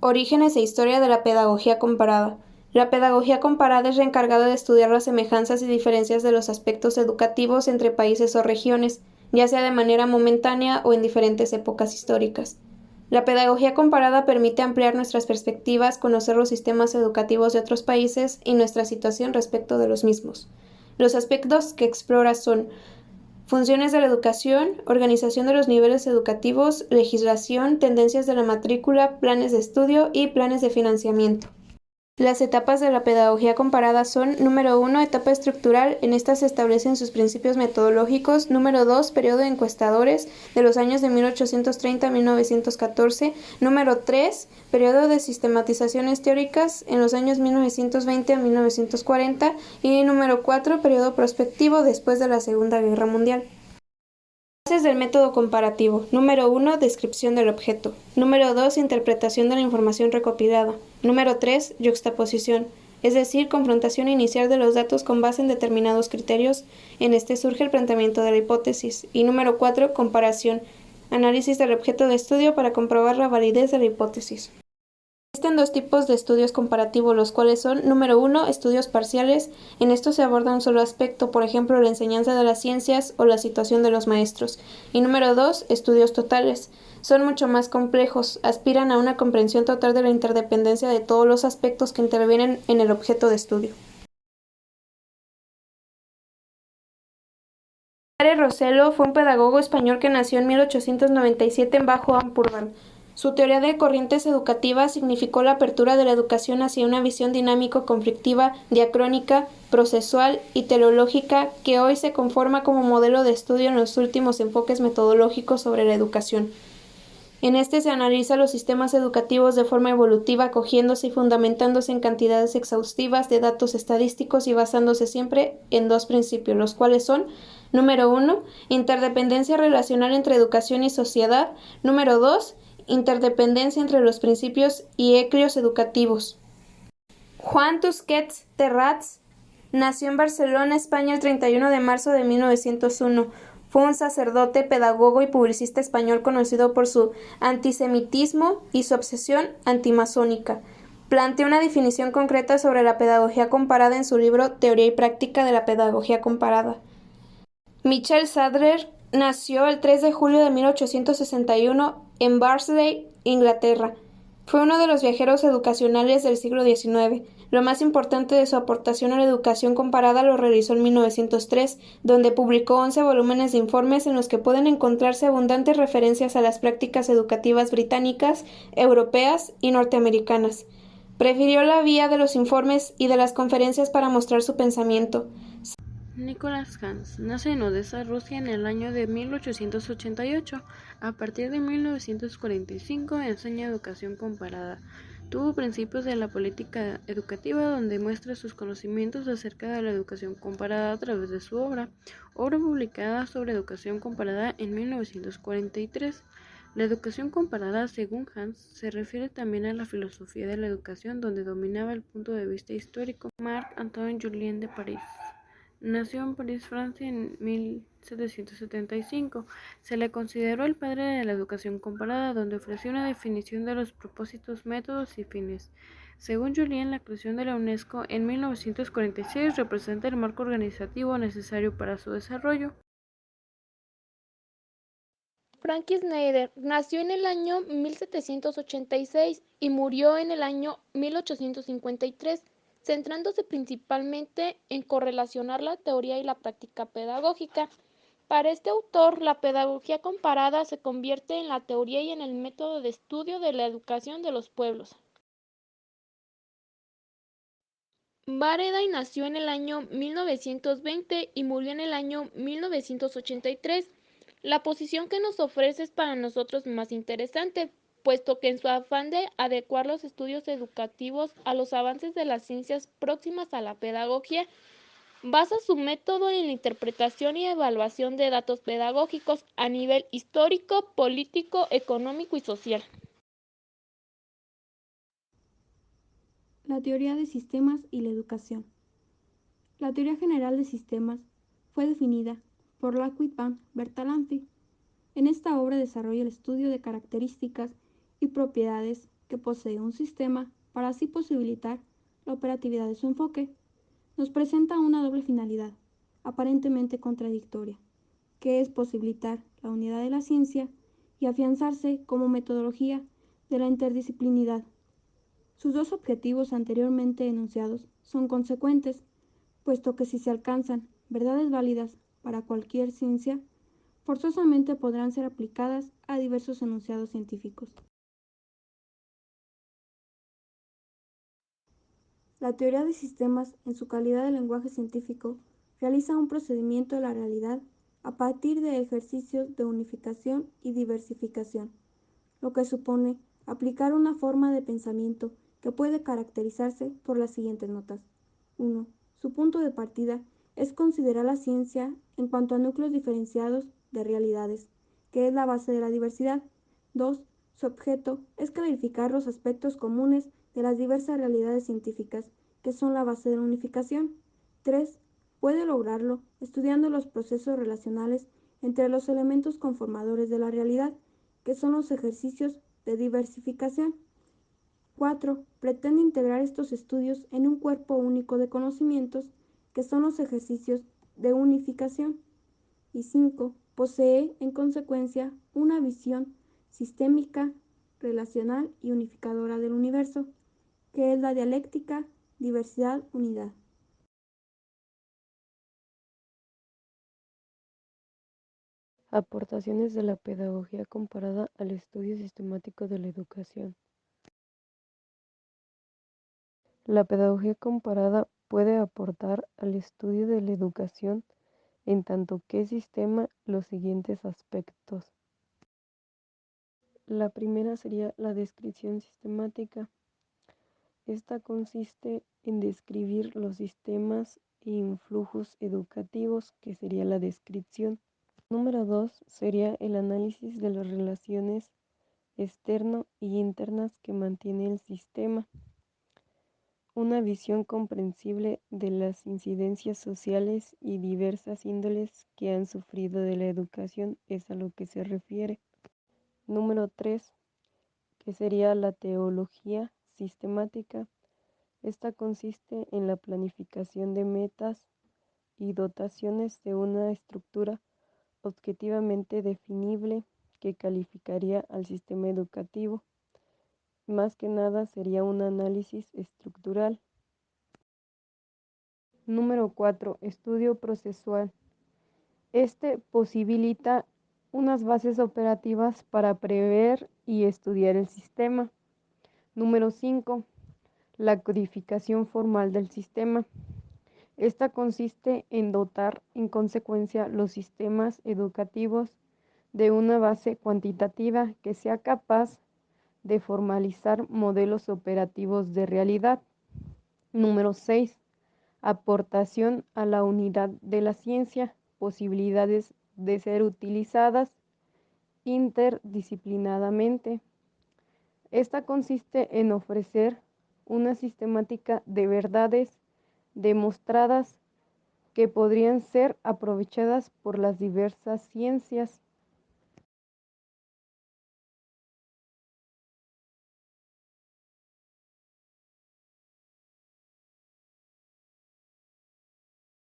Orígenes e historia de la pedagogía comparada. La pedagogía comparada es la encargada de estudiar las semejanzas y diferencias de los aspectos educativos entre países o regiones, ya sea de manera momentánea o en diferentes épocas históricas. La pedagogía comparada permite ampliar nuestras perspectivas, conocer los sistemas educativos de otros países y nuestra situación respecto de los mismos. Los aspectos que explora son funciones de la educación, organización de los niveles educativos, legislación, tendencias de la matrícula, planes de estudio y planes de financiamiento. Las etapas de la pedagogía comparada son: número 1, etapa estructural. En esta se establecen sus principios metodológicos. Número 2, periodo de encuestadores, de los años de 1830 a 1914. Número 3, periodo de sistematizaciones teóricas, en los años 1920 a 1940. Y número 4, periodo prospectivo, después de la Segunda Guerra Mundial. Bases del método comparativo. Número 1, descripción del objeto. Número 2, interpretación de la información recopilada. Número 3, yuxtaposición, es decir, confrontación inicial de los datos con base en determinados criterios. En este surge el planteamiento de la hipótesis. Y número 4, comparación, análisis del objeto de estudio para comprobar la validez de la hipótesis. Existen dos tipos de estudios comparativos, los cuales son: número 1, estudios parciales. En estos se aborda un solo aspecto, por ejemplo, la enseñanza de las ciencias o la situación de los maestros. Y número 2, estudios totales. Son mucho más complejos, aspiran a una comprensión total de la interdependencia de todos los aspectos que intervienen en el objeto de estudio. Pare Rossello fue un pedagogo español que nació en 1897 en Bajo Ampurdán. Su teoría de corrientes educativas significó la apertura de la educación hacia una visión dinámico-conflictiva, diacrónica, procesual y teleológica que hoy se conforma como modelo de estudio en los últimos enfoques metodológicos sobre la educación. En este se analiza los sistemas educativos de forma evolutiva, acogiéndose y fundamentándose en cantidades exhaustivas de datos estadísticos y basándose siempre en dos principios, los cuales son: número 1, interdependencia relacional entre educación y sociedad. Número 2, interdependencia entre los principios y eclios educativos. Juan Tusquets Terrats nació en Barcelona, España, el 31 de marzo de 1901. Fue un sacerdote, pedagogo y publicista español conocido por su antisemitismo y su obsesión antimasónica. Planteó una definición concreta sobre la pedagogía comparada en su libro Teoría y práctica de la pedagogía comparada. Michel Sadler nació el 3 de julio de 1861 en Barnsley, Inglaterra. Fue uno de los viajeros educacionales del siglo XIX. Lo más importante de su aportación a la educación comparada lo realizó en 1903, donde publicó 11 volúmenes de informes en los que pueden encontrarse abundantes referencias a las prácticas educativas británicas, europeas y norteamericanas. Prefirió la vía de los informes y de las conferencias para mostrar su pensamiento. Nicholas Hans nace en Odessa, Rusia, en el año de 1888. A partir de 1945 enseña educación comparada. Tuvo principios de la política educativa, donde muestra sus conocimientos acerca de la educación comparada a través de su obra publicada sobre educación comparada en 1943. La educación comparada, según Hans, se refiere también a la filosofía de la educación, donde dominaba el punto de vista histórico. Marc-Antoine Julien de París nació en París, Francia, en 1775. Se le consideró el padre de la educación comparada, donde ofreció una definición de los propósitos, métodos y fines. Según Julien, la creación de la UNESCO en 1946 representa el marco organizativo necesario para su desarrollo. Frank Snyder nació en el año 1786 y murió en el año 1853, centrándose principalmente en correlacionar la teoría y la práctica pedagógica. Para este autor, la pedagogía comparada se convierte en la teoría y en el método de estudio de la educación de los pueblos. Bareday nació en el año 1920 y murió en el año 1983. La posición que nos ofrece es para nosotros más interesante, puesto que en su afán de adecuar los estudios educativos a los avances de las ciencias próximas a la pedagogía, basa su método en la interpretación y evaluación de datos pedagógicos a nivel histórico, político, económico y social. La teoría de sistemas y la educación. La teoría general de sistemas fue definida por Lockwood van Bertalanffy. En esta obra desarrolla el estudio de características y propiedades que posee un sistema para así posibilitar la operatividad de su enfoque. Nos presenta una doble finalidad, aparentemente contradictoria, que es posibilitar la unidad de la ciencia y afianzarse como metodología de la interdisciplinidad. Sus dos objetivos anteriormente enunciados son consecuentes, puesto que si se alcanzan verdades válidas para cualquier ciencia, forzosamente podrán ser aplicadas a diversos enunciados científicos. La teoría de sistemas, en su calidad de lenguaje científico, realiza un procedimiento de la realidad a partir de ejercicios de unificación y diversificación, lo que supone aplicar una forma de pensamiento que puede caracterizarse por las siguientes notas. 1. Su punto de partida es considerar la ciencia en cuanto a núcleos diferenciados de realidades, que es la base de la diversidad. 2. Su objeto es clarificar los aspectos comunes de las diversas realidades científicas, que son la base de la unificación. 3. Puede lograrlo estudiando los procesos relacionales entre los elementos conformadores de la realidad, que son los ejercicios de diversificación. 4. Pretende integrar estos estudios en un cuerpo único de conocimientos, que son los ejercicios de unificación. Y 5. Posee, en consecuencia, una visión sistémica, relacional y unificadora del universo, que es la dialéctica diversidad-unidad. Aportaciones de la pedagogía comparada al estudio sistemático de la educación. La pedagogía comparada puede aportar al estudio de la educación en tanto que sistema los siguientes aspectos. La primera sería la descripción sistemática. Esta consiste en describir los sistemas e influjos educativos, que sería la descripción. Número 2 sería el análisis de las relaciones externo y internas que mantiene el sistema. Una visión comprensible de las incidencias sociales y diversas índoles que han sufrido de la educación es a lo que se refiere. Número 3, que sería la teología sistemática. Esta consiste en la planificación de metas y dotaciones de una estructura objetivamente definible que calificaría al sistema educativo. Más que nada sería un análisis estructural. Número 4. Estudio procesual. Este posibilita unas bases operativas para prever y estudiar el sistema. Número 5. La codificación formal del sistema. Esta consiste en dotar en consecuencia los sistemas educativos de una base cuantitativa que sea capaz de formalizar modelos operativos de realidad. Número 6. Aportación a la unidad de la ciencia, posibilidades de ser utilizadas interdisciplinadamente. Esta consiste en ofrecer una sistemática de verdades demostradas que podrían ser aprovechadas por las diversas ciencias.